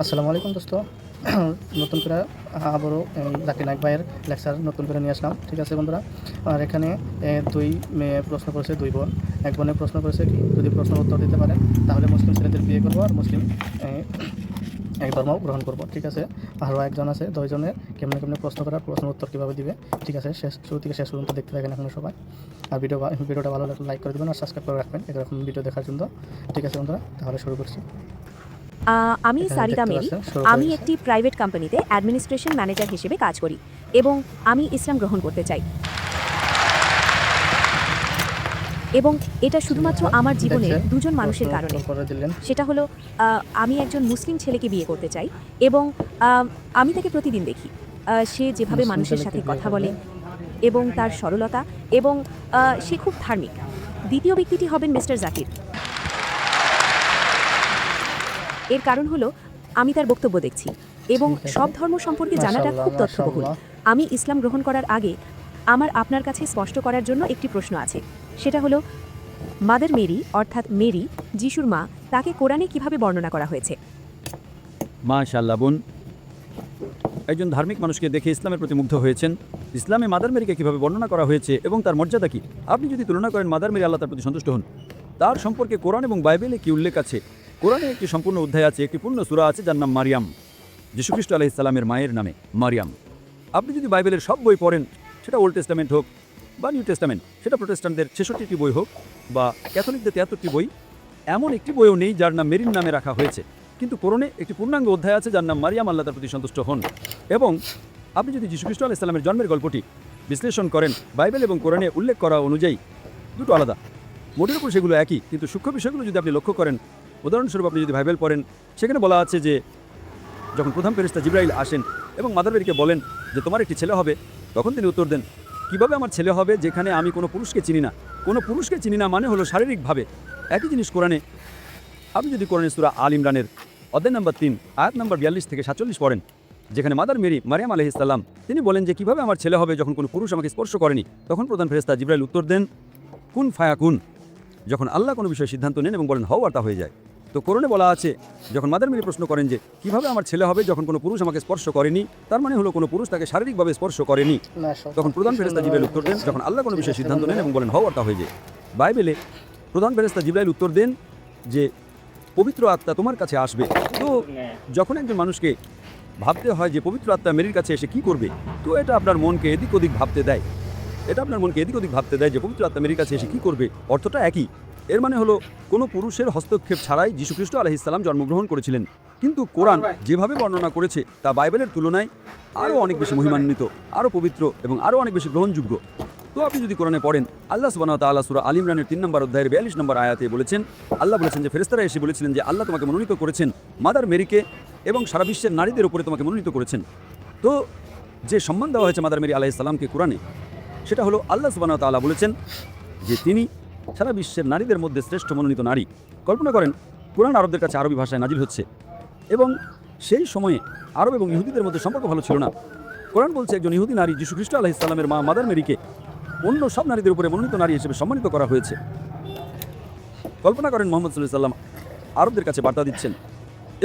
আসসালামু আলাইকুম দোস্ত। নতুন করে আবারও জাকির নায়েক ভাইয়ের লেকচার নতুন করে নিয়ে আসলাম। ঠিক আছে বন্ধুরা, আর এখানে দুই মেয়ে প্রশ্ন করেছে, দুই বোন। এক বোনে প্রশ্ন করেছে কি, যদি প্রশ্ন উত্তর দিতে পারেন তাহলে মুসলিম ছেলেদের বিয়ে করবো আর মুসলিম এক ধর্ম গ্রহণ করব। ঠিক আছে, আরও একজন আছে, দুইজনের কেমনে কেমনে প্রশ্ন করার, প্রশ্নের উত্তর কীভাবে দিবে। ঠিক আছে, শুরু থেকে শেষ পর্যন্ত দেখতে থাকেন এখন সবাই। আর ভিডিওটা ভালো লাগলে লাইক করে দেবেন আর সাবস্ক্রাইব করে রাখবেন এরকম ভিডিও দেখার জন্য। ঠিক আছে বন্ধুরা, তাহলে শুরু করছি। আমি এখানে সারিতা দেখতে মেরি। পাচ্ছেন শুরু হয়ে আমি গেছে। একটি প্রাইভেট কোম্পানিতে অ্যাডমিনিস্ট্রেশন ম্যানেজার হিসেবে কাজ করি এবং আমি ইসলাম গ্রহণ করতে চাই। এবং এটা শুধুমাত্র আমার জীবনের দেখছেন, দুজন মানুষের প্রশ্ন কারণে। উত্তর করে দিলেন। সেটা হলো আমি একজন মুসলিম ছেলেকে বিয়ে করতে চাই এবং আমি তাকে প্রতিদিন দেখি। সে যেভাবে মুসলিম মানুষের ছেলেকে সাথে বিয়ে কথা করবে। বলে এবং তার সরলতা এবং সে খুব ধার্মিক। দ্বিতীয় ব্যক্তিটি হবেন মিস্টার জাকির। এর কারণ হলো আমি তার বক্তব্য দেখছি এবং ঠিক আছে। সব ধর্ম সম্পর্কে জানাটা মাশাআল্লাহ, খুব তথ্যবহুল। মাশাআল্লাহ। আমি ইসলাম গ্রহণ করার আগে আমার আপনার কাছে স্পষ্ট করার জন্য একটি প্রশ্ন আছে। সেটা হলো মাদার মেরি অর্থাৎ মেরি, যিশুর মা, তাকে কোরআনে কিভাবে বর্ণনা করা হয়েছে? মাশাআল্লাহ বোন, একজন ধার্মিক মানুষকে দেখে ইসলামের প্রতি মুগ্ধ হয়েছেন। ইসলামে মাদার মেরিকে কীভাবে বর্ণনা করা হয়েছে এবং তার মর্যাদা কী, আপনি যদি তুলনা করেন মাদার মেরি আল্লাহ তার প্রতি সন্তুষ্ট হন। তার সম্পর্কে কোরআন এবং বাইবেলে কি উল্লেখ আছে? কোরআনে একটি সম্পূর্ণ অধ্যায় আছে, একটি পূর্ণ সূরা আছে যার নাম মারিয়াম, যীশুখ্রিস্ট আলাইহিস সালামের মায়ের নামে মারিয়াম। আপনি যদি বাইবেলের সব বই পড়েন, সেটা ওল্ড টেস্টামেন্ট হোক বা নিউ টেস্টামেন্ট, সেটা প্রোটেস্ট্যান্টদের 66টি বই হোক বা ক্যাথলিকদের 73টি বই, এমন একটি বইও নেই যার নাম মেরির নামে রাখা হয়েছে। কিন্তু কোরআনে একটি পূর্ণাঙ্গ অধ্যায় আছে যার নাম মারিয়াম, আল্লাহ তার প্রতি সন্তুষ্ট হন। এবং আপনি যদি যীশুখ্রিস্ট আলাইহিস সালামের জন্মের গল্পটি বিশ্লেষণ করেন, বাইবেল এবং কোরআনে উল্লেখ করা অনুযায়ী দুটো আলাদা, মোটের উপর সেগুলো একই, কিন্তু সূক্ষ্ম বিষয়গুলো যদি আপনি লক্ষ্য করেন, উদাহরণস্বরূপ আপনি যদি বাইবেল পড়েন, সেখানে বলা আছে যে যখন প্রথম ফেরেশতা জিবরাইল আসেন এবং মাদার মেরিকে বলেন যে তোমার একটি ছেলে হবে, তখন তিনি উত্তর দেন, কিভাবে আমার ছেলে হবে যেখানে আমি কোনো পুরুষকে চিনি না? কোনো পুরুষকে চিনি না মানে হলো শারীরিকভাবে। একই জিনিস কোরআনে, আপনি যদি কোরআনে সূরা আল ইমরানের অধ্যায় নম্বর 3 আয়াত নম্বর 42 থেকে 47 পড়েন, যেখানে মাদার মেরি মারিয়াম আলাইহিস সালাম তিনি বলেন যে কিভাবে আমার ছেলে হবে যখন কোনো পুরুষ আমাকে স্পর্শ করেনি, তখন প্রধান ফেরেশতা জিবরাইল উত্তর দেন কুন ফায়াকুন, যখন আল্লাহ কোনো বিষয়ে সিদ্ধান্ত নেন এবং বলেন হও আর তা হয়ে যায়। তো কোরআনে বলা আছে যখন মাদার মেরি প্রশ্ন করেন যে কিভাবে আমার ছেলে হবে যখন কোনো পুরুষ আমাকে স্পর্শ করেনি, তার মানে হলো কোনো পুরুষ তাকে শারীরিকভাবে স্পর্শ করেনি। তখন প্রধান ফেরেশতা জিবরাইল উত্তর দেন যখন আল্লাহ কোনো বিষয়ে সিদ্ধান্ত নেন এবং বলেন হও আর তা হয়ে যায়। বাইবেলে প্রধান ফেরেশতা জিবরাইল উত্তর দেন যে পবিত্র আত্মা তোমার কাছে আসবে। তো যখন একজন মানুষকে ভাবতে হয় যে পবিত্র আত্মা মেরির কাছে এসে কি করবে, তো এটা আপনার মনকে এদিক ওদিক ভাবতে দেয়। এটা আপনার মনকে এদিক ওদিক ভাবতে দেয় যে পবিত্র আত্মা মেরির কাছে এসে কি করবে, অর্থটা একই। এর মানে হলো কোনো পুরুষের হস্তক্ষেপ ছাড়াই যীশুখ্রিস্ট আলাইহিস সালাম জন্মগ্রহণ করেছিলেন। কিন্তু কোরআন যেভাবে বর্ণনা করেছে তা বাইবেলের তুলনায় আরও অনেক বেশি মহিমান্বিত, আরও পবিত্র এবং আরও অনেক বেশি গ্রহণযোগ্য। তো আপনি যদি কোরআনে পড়েন, আল্লাহ সুবহানাহু ওয়া তাআলা সূরা আল ইমরানের 3 নম্বর অধ্যায়ের 42 নম্বর আয়াতে বলেছেন, আল্লাহ বলেছেন যে ফেরেশতারা এসে বলেছিলেন যে আল্লাহ তোমাকে মনোনীত করেছেন মাদার মেরিকে এবং সারা বিশ্বের নারীদের উপরে তোমাকে মনোনীত করেছেন। তো যে সম্মান দেওয়া হয়েছে মাদার মেরি আলাইহিস সালামকে কোরআনে, সেটা হলো আল্লাহ সুবহানাহু ওয়া তাআলা বলেছেন যে তিনি সারা বিশ্বের নারীদের মধ্যে শ্রেষ্ঠ মনোনীত নারী। কল্পনা করেন কোরআন আরবদের কাছে আরবি ভাষায় নাজিল হচ্ছে এবং সেই সময়ে আরব এবং ইহুদিদের মধ্যে সম্পর্ক ভালো ছিল না। কোরআন বলছে একজন ইহুদি নারী যীশুখ্রিস্ট আলাইহিস সালামের মা মাদার মেরিকে অন্য সব নারীদের উপরে মনোনীত নারী হিসেবে সম্মানিত করা হয়েছে। কল্পনা করেন মুহাম্মদ সাল্লাল্লাহু আলাইহি ওয়াসাল্লাম আরবদের কাছে বার্তা দিচ্ছেন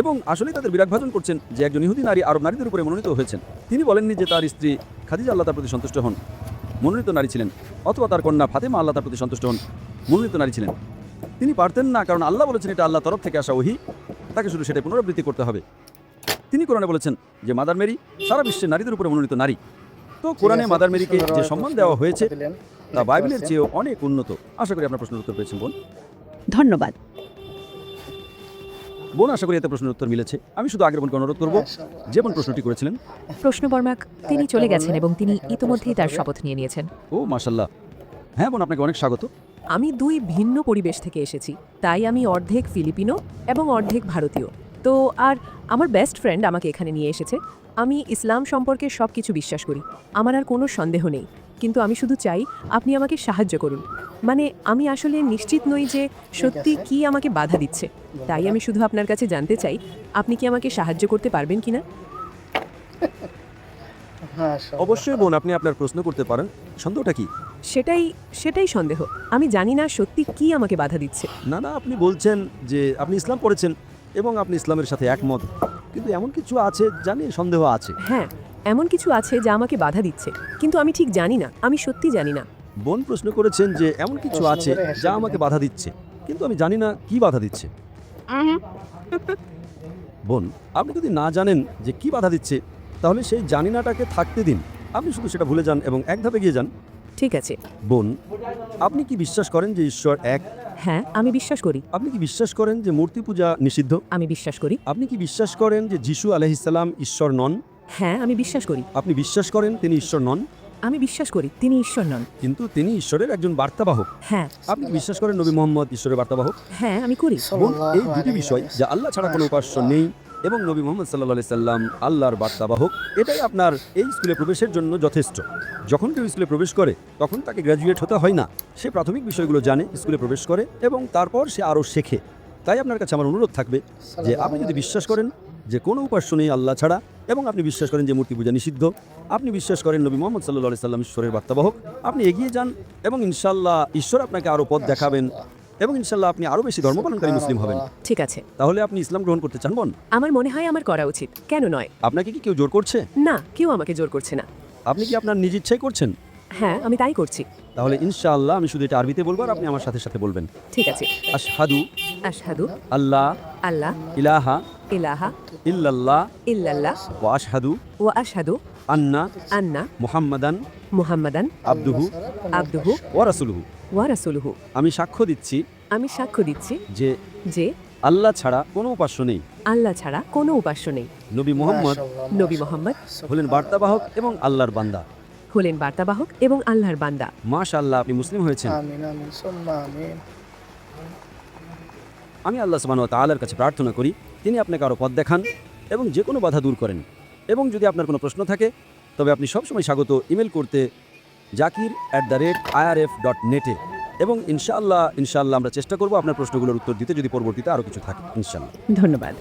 এবং আসলেই তাদের বিরাগভাজন করছেন যে একজন ইহুদি নারী আরব নারীদের উপরে মনোনীত হয়েছেন। তিনি বলেননি যে তার স্ত্রী খাদিজা আল্লাহ তার প্রতি সন্তুষ্ট হন, মনোনীত নারী ছিলেন, অথবা তার কন্যা ফাতেমা আল্লাহ তার প্রতি সন্তুষ্ট হন, মনোনীত নারী ছিলেন। তিনি পারতেন না, কারণ আল্লাহ বলেছেন এটা আল্লাহ তরফ থেকে আসা ওহী, তাকে শুধু সেটা পুনরাবৃত্তি করতে হবে। তিনি কোরআনে বলেছেন যে মাদার মেরি সারা বিশ্বের নারীদের উপরে মনোনীত নারী। তো কোরআনে মাদার মেরিকে যে সম্মান দেওয়া হয়েছে তা বাইবেলের চেয়েও অনেক উন্নত। আশা করি আপনার প্রশ্নের উত্তর পেয়েছেন বোন। ধন্যবাদ। বোন, আশা করি এতে প্রশ্নের উত্তর মিলেছে। আমি শুধু আগের বোনকে অনুরোধ করবো যে বোন প্রশ্নটি করেছিলেন। প্রশ্নবর্মাক তিনি চলে গেছেন এবং তিনি ইতোমধ্যেই তার শপথ নিয়ে নিয়েছেন। ও মাশাল্লাহ। হ্যাঁ বোন, আপনাকে অনেক স্বাগত। আমি দুই ভিন্ন পরিবেশ থেকে এসেছি, তাই আমি অর্ধেক ফিলিপিনো এবং অর্ধেক ভারতীয়। তো আর আমার বেস্ট ফ্রেন্ড আমাকে এখানে নিয়ে এসেছে। আমি ইসলাম সম্পর্কে সব কিছু বিশ্বাস করি, আমার আর কোনো সন্দেহ নেই, কিন্তু আমি শুধু চাই আপনি আমাকে সাহায্য করুন। মানে আমি আসলে নিশ্চিত নই যে সত্যি কি আমাকে বাধা দিচ্ছে, তাই আমি শুধু আপনার কাছে জানতে চাই আপনি কি আমাকে সাহায্য করতে পারবেন কিনা। অবশ্যই বোন, আপনি আপনার প্রশ্ন করতে পারেন। সন্দেহটা কি? সেটাই সন্দেহ। আমি জানি না সত্যি কি আমাকে বাধা দিচ্ছে। না, আপনি বলছেন যে আপনি ইসলাম পড়েছেন এবং আপনি ইসলামের সাথে একমত, কিন্তু এমন কিছু আছে যা নিয়ে সন্দেহ আছে। হ্যাঁ, এমন কিছু আছে যা আমাকে বাধা দিচ্ছে, কিন্তু আমি ঠিক জানি না, আমি সত্যি জানি না। বোন প্রশ্ন করেছেন যে এমন কিছু প্রশ্ন আছে করে হেসে যা দিলেন। আমাকে বাধা দিচ্ছে, কিন্তু আমি জানি না কি বাধা দিচ্ছে। বোন, আপনি যদি না জানেন যে কি বাধা দিচ্ছে, তাহলে সেই জানি নাটাকে থাকতে দিন। আপনি শুধু সেটা ভুলে যান এবং এক ধাপে গিয়ে যান। ঠিক আছে। বোন, আপনি কি বিশ্বাস করেন যে ঈশ্বর এক? হ্যাঁ, আমি বিশ্বাস করি। আপনি কি বিশ্বাস করেন যে মূর্তি পূজা নিষিদ্ধ? আমি বিশ্বাস করি। আপনি কি বিশ্বাস করেন যে যিশু আলাইহিসসালাম ঈশ্বর নন? হ্যাঁ, আমি বিশ্বাস করি। আপনি বিশ্বাস করেন তিনি ঈশ্বর নন, আমি বিশ্বাস করি তিনি ঈশ্বর নন। কিন্তু তিনি ঈশ্বরের একজন বার্তাবাহক। হ্যাঁ, আপনি কি বিশ্বাস করেন নবী মোহাম্মদ ঈশ্বরের বার্তাবাহক? হ্যাঁ, আমি করি। বোন, এই দুটি বিষয় যা আল্লাহ ছাড়া কোনো উপাস্য নেই এবং নবী মোহাম্মদ সাল্লাল্লাহু আলাইহি সাল্লাম আল্লাহর বার্তাবাহক, এটাই আপনার এই স্কুলে প্রবেশের জন্য যথেষ্ট। যখন কেউ স্কুলে প্রবেশ করে তখন তাকে গ্র্যাজুয়েট হতে হয় না। সে প্রাথমিক বিষয়গুলো জানে, স্কুলে প্রবেশ করে এবং তারপর সে আরও শেখে। তাই আপনার কাছে আমার অনুরোধ থাকবে যে আপনি যদি বিশ্বাস করেন যে কোনো উপাস্য নেই আল্লাহ ছাড়া, এবং আপনি বিশ্বাস করেন যে মূর্তি পূজা নিষিদ্ধ, আপনি বিশ্বাস করেন নবী মোহাম্মদ সাল্লাল্লাহু আলাইহি সাল্লাম ঈশ্বরের বার্তাবাহক, আপনি এগিয়ে যান এবং ইনশাআল্লাহ ঈশ্বর আপনাকে আরও পথ দেখাবেন এবং ইনশাআল্লাহ আপনি আরও বেশি ধর্মপালনকারী মুসলিম হবেন। ঠিক আছে। তাহলে আপনি ইসলাম গ্রহণ করতে চান বোন? আমার মনে হয় আমার করা উচিত। কেন নয়? আপনাকে কি কেউ জোর করছে? না, কেউ আমাকে জোর করছে না। আপনি কি আপনার নিজ ইচ্ছাই করছেন? হ্যাঁ, আমি তাই করছি। তাহলে ইনশাআল্লাহ আমি শুধু এটা আরবিতে বলবো আর আপনি আমার সাথে সাথে বলবেন। ঠিক আছে। আশহাদু আশহাদু আল্লাহ আল্লাহ ইলাহা ইলাহা ইল্লাল্লাহ ইল্লাল্লাহ ওয়া আশহাদু ওয়া আশহাদু আন্না আন্না মুহাম্মাদান মুহাম্মাদান আবদুহু আবদুহু ওয়া রাসূলুহু। ওয়া রাসূলুহু। আমি সাক্ষ্য দিচ্ছি আমি সাক্ষ্য দিচ্ছি যে যে আল্লাহ ছাড়া কোনো উপাস্য নেই, আল্লাহ ছাড়া কোনো উপাস্য নেই। নবী মুহাম্মদ নবী মোহাম্মদ হলেন বার্তাবাহক এবং আল্লাহর বান্দা। হলেন বার্তাবাহক এবং আল্লাহর বান্দা। মাশাআল্লাহ, আপনি মুসলিম হয়েছেন। আমিন আমিন সুম্মা আমিন। আমি আল্লাহ সুবহানাহু ওয়া তাআলার কাছে প্রার্থনা করি তিনি আপনাকে আরও পথ দেখান এবং যে কোনো বাধা দূর করেন। এবং যদি আপনার কোনো প্রশ্ন থাকে তবে আপনি সবসময় স্বাগত ইমেল করতে zakir@irf.net এ, এবং ইনশাআল্লাহ আমরা চেষ্টা করব আপনার প্রশ্নগুলোর উত্তর দিতে, যদি পরবর্তীতে আরও কিছু থাকে ইনশাআল্লাহ। ধন্যবাদ।